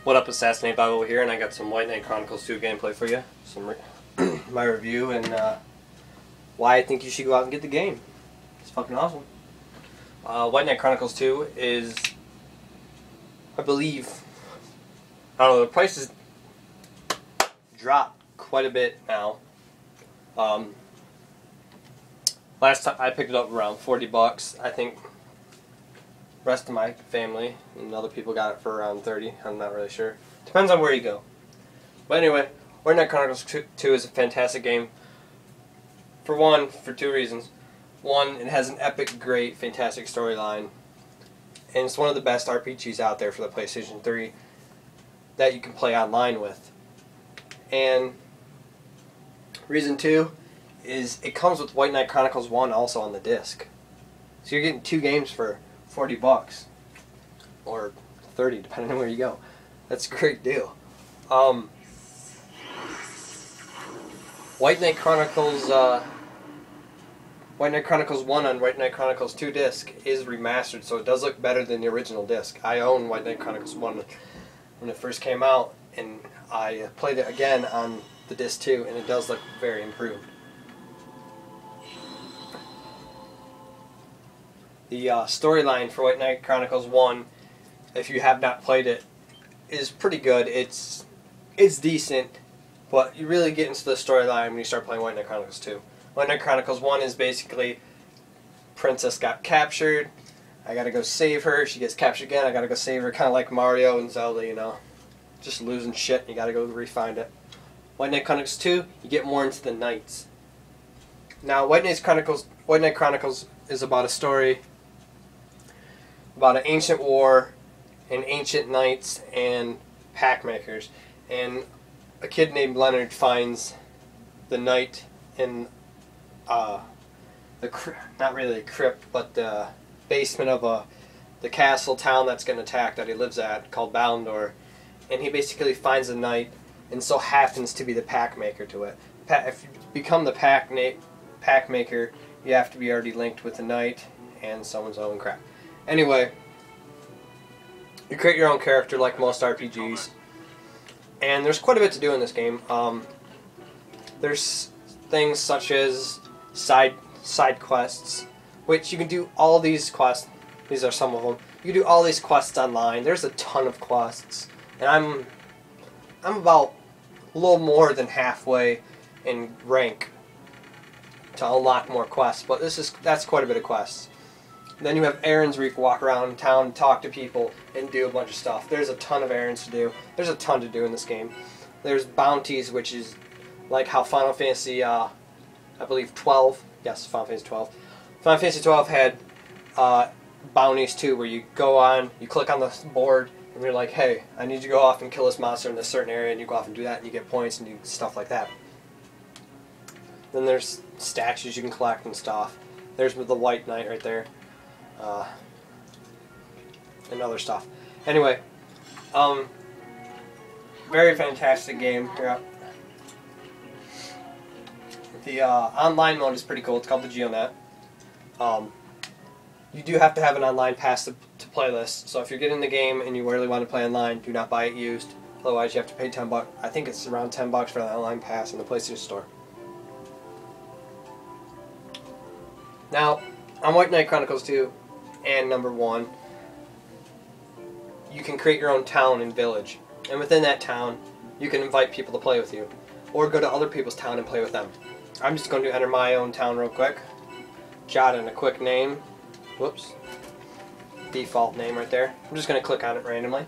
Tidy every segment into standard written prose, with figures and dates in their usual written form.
What up, Assassinate Bible here, and I got some White Knight Chronicles 2 gameplay for you. My review and why I think you should go out and get the game. It's fucking awesome. White Knight Chronicles 2 is, I believe, I don't know, the price has dropped quite a bit now. Last time I picked it up around 40 bucks. I think the rest of my family and other people got it for around 30. I'm not really sure. Depends on where you go. But anyway, White Knight Chronicles 2 is a fantastic game. For two reasons. One, it has an epic, great, fantastic storyline. And it's one of the best RPGs out there for the PlayStation 3 that you can play online with. And reason two is it comes with White Knight Chronicles 1 also on the disc. So you're getting two games for 40 bucks. Or 30, depending on where you go. That's a great deal. White Knight Chronicles 1 on White Knight Chronicles 2 disc is remastered, so it does look better than the original disc. I own White Knight Chronicles 1 when it first came out, and I played it again on the disc 2, and it does look very improved. The storyline for White Knight Chronicles 1, if you have not played it, is pretty good. It's decent, but you really get into the storyline when you start playing White Knight Chronicles 2. White Knight Chronicles 1 is basically, princess got captured, I gotta go save her, she gets captured again, I gotta go save her, kind of like Mario and Zelda, you know. Just losing shit, you gotta go re-find it. White Knight Chronicles 2, you get more into the knights. Now, White Knight Chronicles is about a story about an ancient war and ancient knights and pack makers. And a kid named Leonard finds the knight in not really a crypt, but the basement of the castle town that's getting attacked that he lives at, called Balindor. And he basically finds a knight and so happens to be the pack maker to it. If you become the pack maker, you have to be already linked with the knight and someone's own crap. Anyway, you create your own character like most RPGs, and there's quite a bit to do in this game. There's things such as side quests, which you can do all these quests. These are some of them. You can do all these quests online. There's a ton of quests, and I'm about a little more than halfway in rank to unlock more quests, but that's quite a bit of quests. Then you have errands where you can walk around town, talk to people, and do a bunch of stuff. There's a ton of errands to do. There's a ton to do in this game. There's bounties, which is like how Final Fantasy, I believe 12. Yes, Final Fantasy 12. Final Fantasy 12 had bounties too, where you go on, you click on the board, and you're like, hey, I need you to go off and kill this monster in this certain area, and you go off and do that, and you get points and do stuff like that. Then there's statues you can collect and stuff. There's the White Knight right there. And other stuff. Anyway, very fantastic game. Yeah. The online mode is pretty cool. It's called the GeoNet. You do have to have an online pass to play this. So if you're getting the game and you really want to play online, do not buy it used. Otherwise, you have to pay 10 bucks. I think it's around 10 bucks for the online pass in the PlayStation Store. Now, on White Knight Chronicles 2 and number 1, you can create your own town and village. And within that town, you can invite people to play with you. Or go to other people's town and play with them. I'm just going to enter my own town real quick. Jot in a quick name. Whoops. Default name right there. I'm just going to click on it randomly.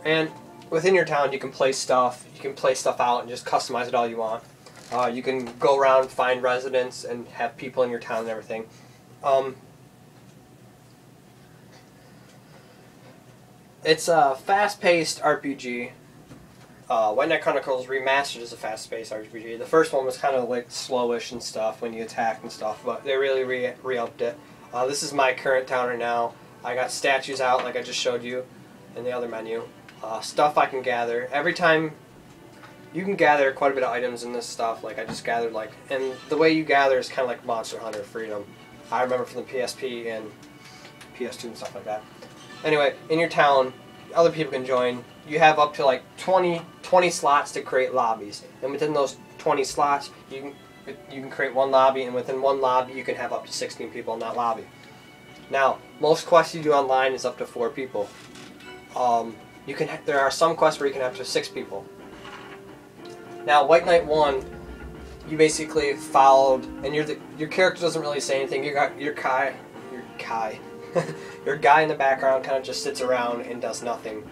And within your town, you can play stuff. You can play stuff out and just customize it all you want. You can go around, find residents, and have people in your town and everything. It's a fast-paced RPG. White Knight Chronicles Remastered is a fast-paced RPG. The first one was kind of like slowish and stuff when you attacked and stuff, but they really re-upped it. This is my current town right now. I got statues out like I just showed you in the other menu. Stuff I can gather. Every time you can gather quite a bit of items in this stuff. Like I just gathered and the way you gather is kind of like Monster Hunter Freedom. I remember from the PSP and PS2 and stuff like that. Anyway, in your town, other people can join. You have up to like 20 slots to create lobbies, and within those 20 slots, you can create one lobby, and within one lobby, you can have up to 16 people in that lobby. Now, most quests you do online is up to 4 people. There are some quests where you can have up to 6 people. Now, White Knight 1, you basically followed, and your character doesn't really say anything. Your guy in the background kind of just sits around and does nothing,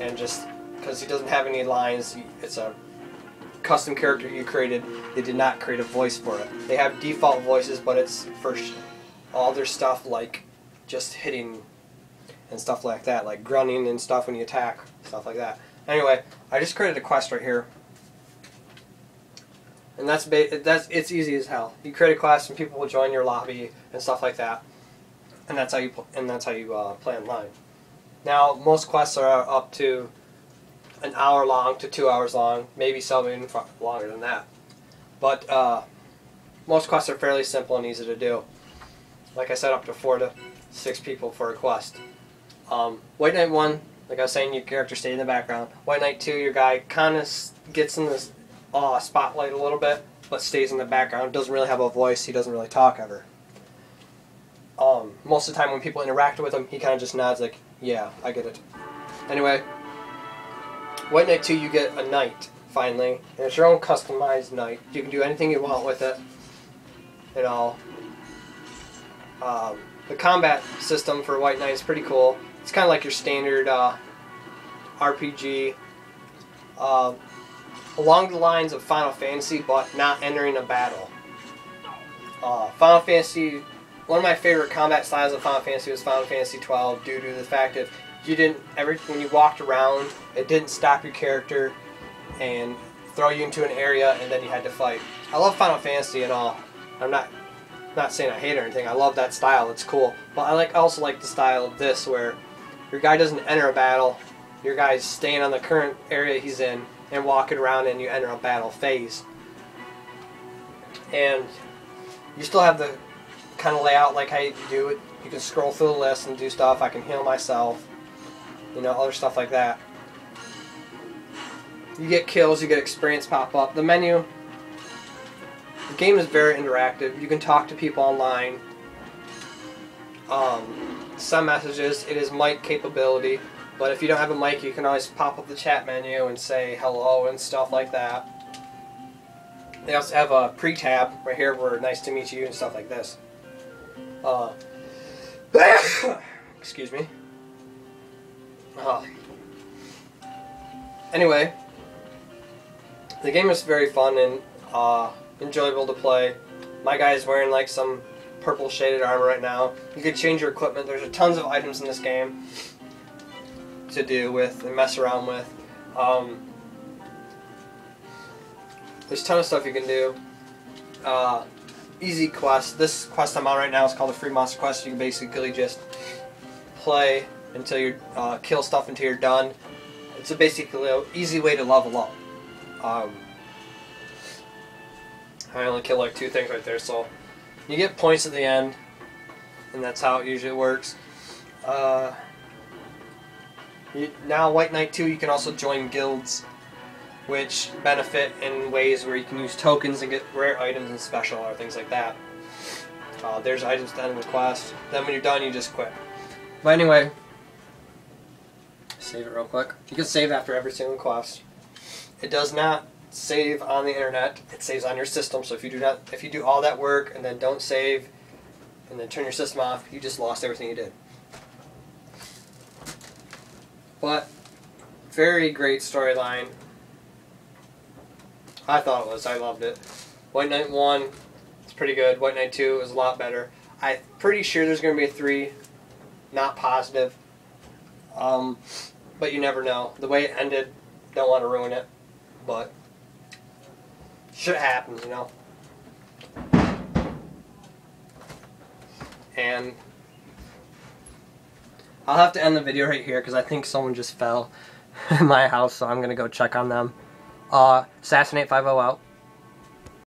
and just because he doesn't have any lines, it's a custom character you created. They did not create a voice for it. They have default voices, but it's for all their stuff like just hitting and stuff like that, like grunting and stuff when you attack, stuff like that. Anyway, I just created a quest right here, and it's easy as hell. You create a quest and people will join your lobby and stuff like that, and that's how you play online. Now, most quests are up to an hour long to 2 hours long, maybe some even longer than that. But most quests are fairly simple and easy to do. Like I said, up to 4 to 6 people for a quest. White Knight 1, like I was saying, your character stayed in the background. White Knight 2, your guy kind of gets in the spotlight a little bit, but stays in the background. Doesn't really have a voice. He doesn't really talk ever. Most of the time when people interact with him, he kind of just nods like, yeah, I get it. Anyway, White Knight 2, you get a knight, finally. And it's your own customized knight. You can do anything you want with it. You know, the combat system for White Knight is pretty cool. It's kind of like your standard RPG. Along the lines of Final Fantasy, but not entering a battle. Final Fantasy, one of my favorite combat styles of Final Fantasy was Final Fantasy 12, due to the fact that when you walked around, it didn't stop your character and throw you into an area and then you had to fight. I love Final Fantasy and all. I'm not saying I hate it or anything. I love that style. It's cool. But I also like the style of this, where your guy doesn't enter a battle. Your guy's staying on the current area he's in and walking around, and you enter a battle phase. And you still have the kind of layout like how you do it. You can scroll through the list and do stuff. I can heal myself. You know, other stuff like that. You get kills, you get experience pop up. The menu, the game is very interactive. You can talk to people online. Send messages. It is mic capability. But if you don't have a mic, you can always pop up the chat menu and say hello and stuff like that. They also have a pre-tab right here where nice to meet you and stuff like this. Excuse me. Anyway, the game is very fun and enjoyable to play. My guy is wearing like some purple shaded armor right now. You can change your equipment. There's tons of items in this game to do with and mess around with. There's a ton of stuff you can do. Easy quest. This quest I'm on right now is called the Free Monster Quest. You can basically just play until you kill stuff until you're done. It's basically an easy way to level up. I only killed like 2 things right there, so you get points at the end, and that's how it usually works. Now, White Knight 2, you can also join guilds, which benefit in ways where you can use tokens and get rare items and special or things like that. There's items at the end of the quest. Then when you're done, you just quit. But anyway, save it real quick. You can save after every single quest. It does not save on the internet. It saves on your system. So if you do all that work and then don't save and then turn your system off, you just lost everything you did. But very great storyline. I thought it was. I loved it. White Knight 1, it's pretty good. White Knight 2 is a lot better. I'm pretty sure there's going to be a 3. Not positive. But you never know. The way it ended, don't want to ruin it. But shit happens, you know. And I'll have to end the video right here because I think someone just fell in my house, so I'm going to go check on them. Assassinate 50 out.